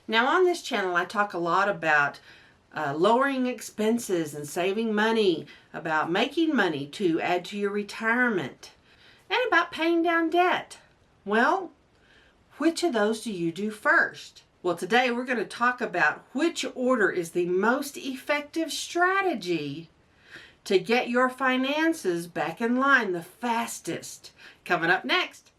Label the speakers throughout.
Speaker 1: Now on this channel I talk a lot about lowering expenses and saving money, about making money to add to your retirement, and about paying down debt. Well, which of those do you do first? Well, today we're going to talk about which order is the most effective strategy to get your finances back in line the fastest. Coming up next.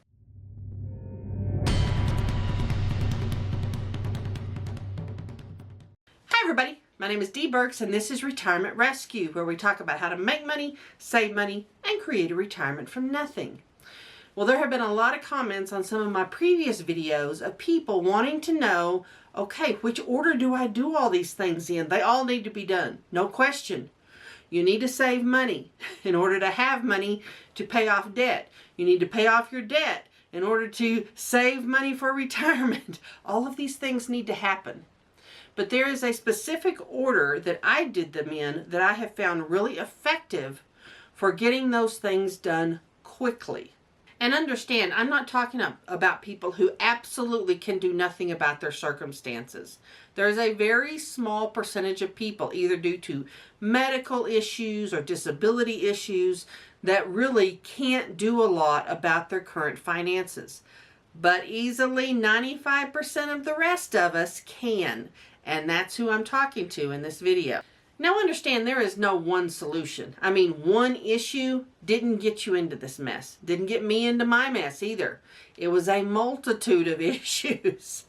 Speaker 1: Hi everybody, my name is Dee Burks and this is Retirement Rescue, where we talk about how to make money, save money, and create a retirement from nothing. Well, there have been a lot of comments on some of my previous videos of people wanting to know, okay, which order do I do all these things in? They all need to be done, no question. You need to save money in order to have money to pay off debt. You need to pay off your debt in order to save money for retirement. All of these things need to happen. But there is a specific order that I did them in that I have found really effective for getting those things done quickly. And understand, I'm not talking about people who absolutely can do nothing about their circumstances. There's a very small percentage of people, either due to medical issues or disability issues, that really can't do a lot about their current finances. But easily 95% of the rest of us can. And that's who I'm talking to in this video. Now understand, there is no one solution. I mean, one issue didn't get you into this mess. Didn't get me into my mess either. It was a multitude of issues.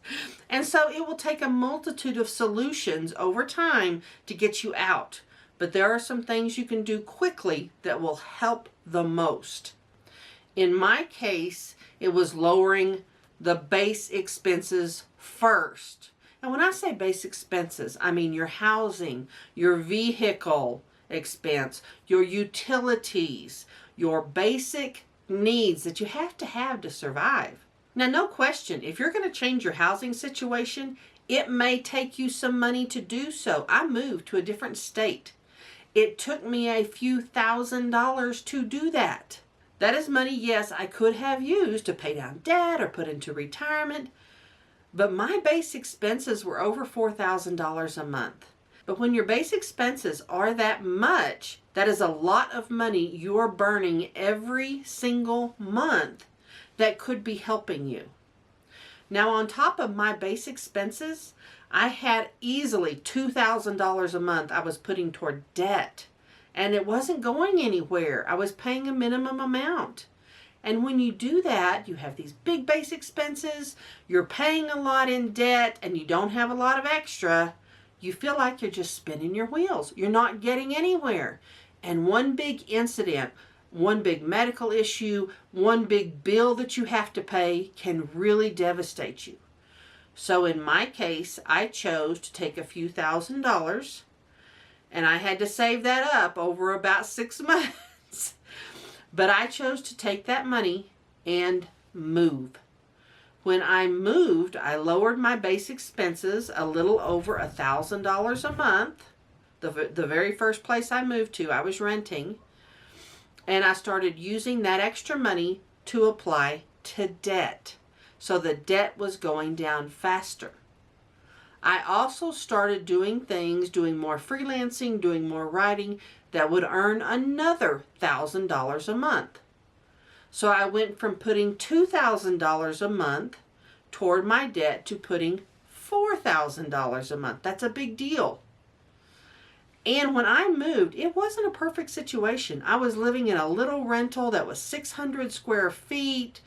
Speaker 1: And so it will take a multitude of solutions over time to get you out. But there are some things you can do quickly that will help the most. In my case, it was lowering the base expenses first. And when I say base expenses, I mean your housing, your vehicle expense, your utilities, your basic needs that you have to survive. Now, no question, if you're going to change your housing situation, it may take you some money to do so. I moved to a different state. It took me a few $1,000s to do that. That is money, yes, I could have used to pay down debt or put into retirement. But my base expenses were over $4,000 a month. But when your base expenses are that much, that is a lot of money you're burning every single month that could be helping you. Now, on top of my base expenses, I had easily $2,000 a month I was putting toward debt. And it wasn't going anywhere. I was paying a minimum amount. And when you do that, you have these big base expenses, you're paying a lot in debt, and you don't have a lot of extra, you feel like you're just spinning your wheels. You're not getting anywhere. And one big incident, one big medical issue, one big bill that you have to pay can really devastate you. So in my case, I chose to take a few $1,000s, and I had to save that up over about 6 months. But I chose to take that money and move. When I moved, I lowered my base expenses a little over $1,000 a month. The very first place I moved to, I was renting. And I started using that extra money to apply to debt. So the debt was going down faster. I also started doing more freelancing, doing more writing, that would earn another $1,000 a month. So I went from putting $2,000 a month toward my debt to putting $4,000 a month. That's a big deal. And when I moved, it wasn't a perfect situation. I was living in a little rental that was 600 square feet.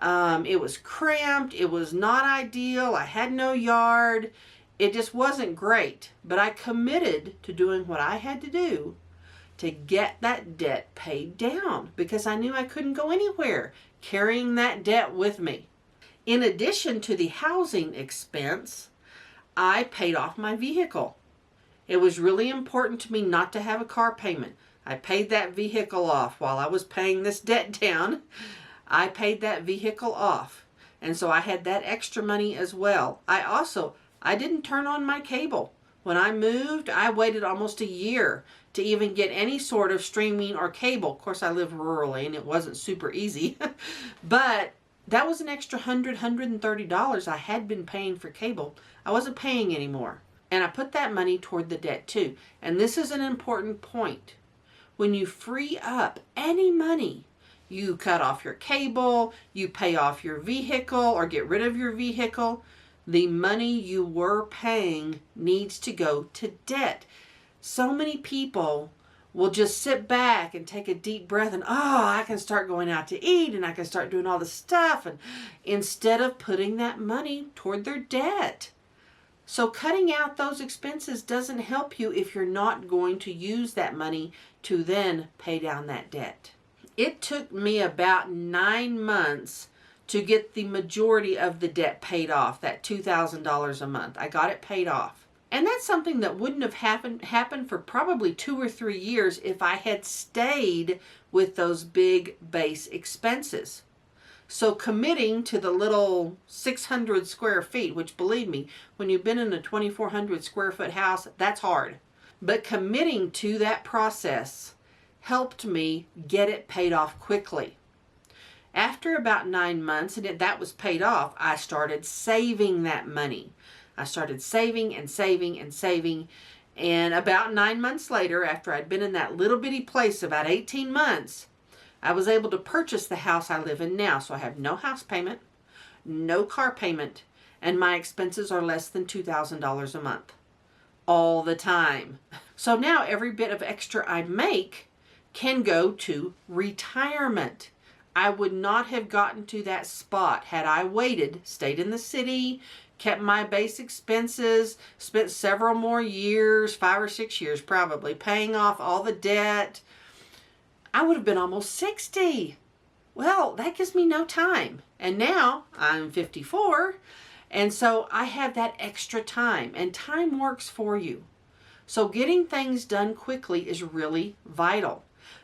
Speaker 1: It was cramped. It was not ideal. I had no yard. It just wasn't great. But I committed to doing what I had to do to get that debt paid down, because I knew I couldn't go anywhere carrying that debt with me. In addition to the housing expense, I paid off my vehicle. It was really important to me not to have a car payment. I paid that vehicle off while I was paying this debt down. I paid that vehicle off. And so I had that extra money as well. I didn't turn on my cable. When I moved, I waited almost a year to even get any sort of streaming or cable. Of course, I live rurally and it wasn't super easy. But that was an extra $130 I had been paying for cable. I wasn't paying anymore. And I put that money toward the debt too. And this is an important point. When you free up any money, you cut off your cable, you pay off your vehicle or get rid of your vehicle, the money you were paying needs to go to debt. So many people will just sit back and take a deep breath and, I can start going out to eat and I can start doing all this stuff, and instead of putting that money toward their debt. So cutting out those expenses doesn't help you if you're not going to use that money to then pay down that debt. It took me about 9 months to get the majority of the debt paid off, that $2,000 a month. I got it paid off. And that's something that wouldn't have happened for probably 2 or 3 years if I had stayed with those big base expenses. So committing to the little 600 square feet, which believe me, when you've been in a 2,400 square foot house, that's hard. But committing to that process helped me get it paid off quickly. After about 9 months, and that was paid off, I started saving that money. I started saving and saving and saving. And about 9 months later, after I'd been in that little bitty place about 18 months, I was able to purchase the house I live in now. So I have no house payment, no car payment, and my expenses are less than $2,000 a month. All the time. So now every bit of extra I make can go to retirement. I would not have gotten to that spot had I waited, stayed in the city, kept my base expenses, spent several more years, 5 or 6 years probably, paying off all the debt. I would have been almost 60. Well, that gives me no time. And now I'm 54, and so I have that extra time, and time works for you. So getting things done quickly is really vital.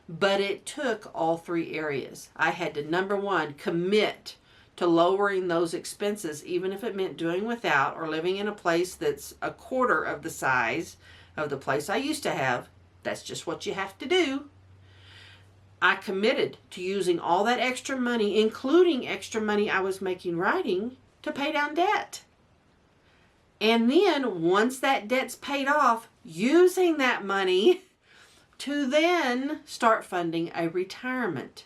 Speaker 1: But it took all 3 areas. I had to, number 1, commit to lowering those expenses, even if it meant doing without or living in a place that's a quarter of the size of the place I used to have. That's just what you have to do. I committed to using all that extra money, including extra money I was making writing, to pay down debt. And then once that debt's paid off, using that money to then start funding a retirement.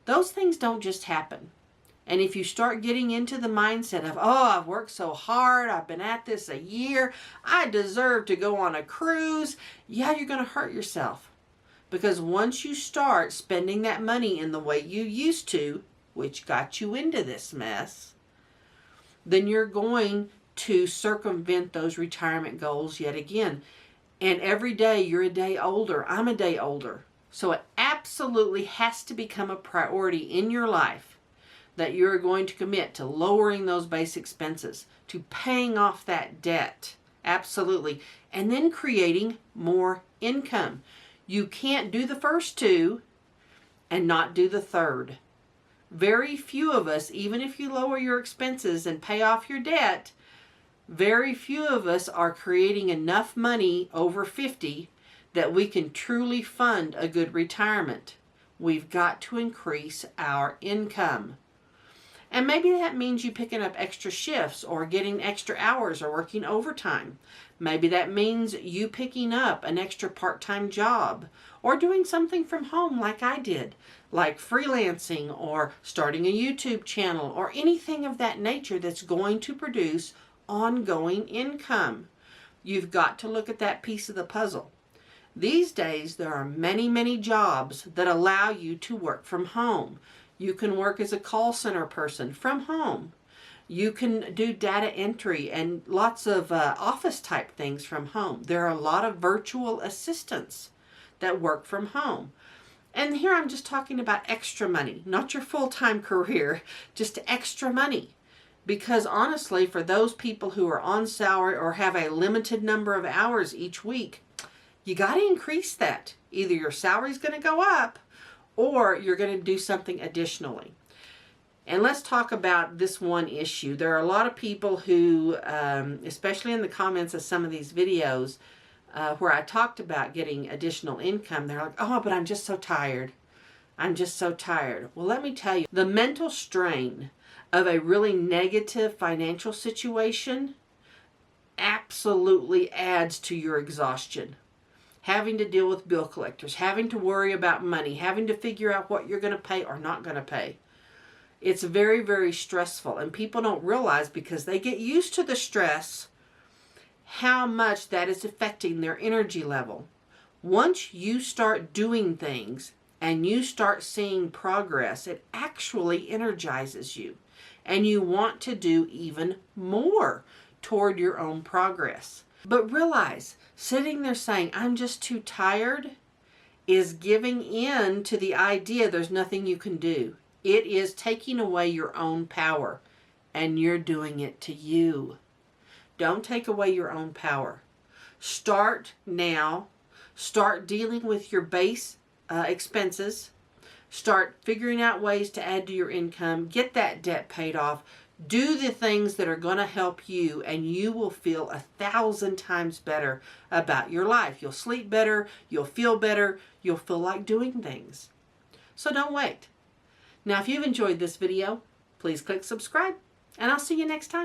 Speaker 1: Those things don't just happen. And if you start getting into the mindset of, I've worked so hard, I've been at this a year, I deserve to go on a cruise, you're going to hurt yourself. Because once you start spending that money in the way you used to, which got you into this mess, then you're going to circumvent those retirement goals yet again. And every day you're a day older. I'm a day older. So it absolutely has to become a priority in your life that you're going to commit to lowering those base expenses, to paying off that debt. Absolutely. And then creating more income. You can't do the first 2 and not do the third. Very few of us, even if you lower your expenses and pay off your debt, very few of us are creating enough money over 50 that we can truly fund a good retirement. We've got to increase our income. And maybe that means you picking up extra shifts or getting extra hours or working overtime. Maybe that means you picking up an extra part-time job or doing something from home like I did, like freelancing or starting a YouTube channel or anything of that nature that's going to produce ongoing income. You've got to look at that piece of the puzzle. These days, there are many, many jobs that allow you to work from home. You can work as a call center person from home. You can do data entry and lots of office type things from home. There are a lot of virtual assistants that work from home. And here I'm just talking about extra money, not your full-time career, just extra money. Because honestly, for those people who are on salary or have a limited number of hours each week, you got to increase that. Either your salary's going to go up or you're going to do something additionally. And let's talk about this one issue. There are a lot of people who, especially in the comments of some of these videos, where I talked about getting additional income, they're like, but I'm just so tired. I'm just so tired. Well, let me tell you, the mental strain of a really negative financial situation absolutely adds to your exhaustion. Having to deal with bill collectors, having to worry about money, having to figure out what you're going to pay or not going to pay. It's very, very stressful, and people don't realize, because they get used to the stress, how much that is affecting their energy level. Once you start doing things and you start seeing progress, it actually energizes you, and you want to do even more toward your own progress. But realize, sitting there saying, I'm just too tired, is giving in to the idea there's nothing you can do. It is taking away your own power, and you're doing it to you. Don't take away your own power. Start now. Start dealing with your base expenses. Start figuring out ways to add to your income. Get that debt paid off. Do the things that are going to help you, and you will feel 1,000 times better about your life. You'll sleep better. You'll feel better. You'll feel like doing things. So don't wait. Now, if you've enjoyed this video, please click subscribe, and I'll see you next time.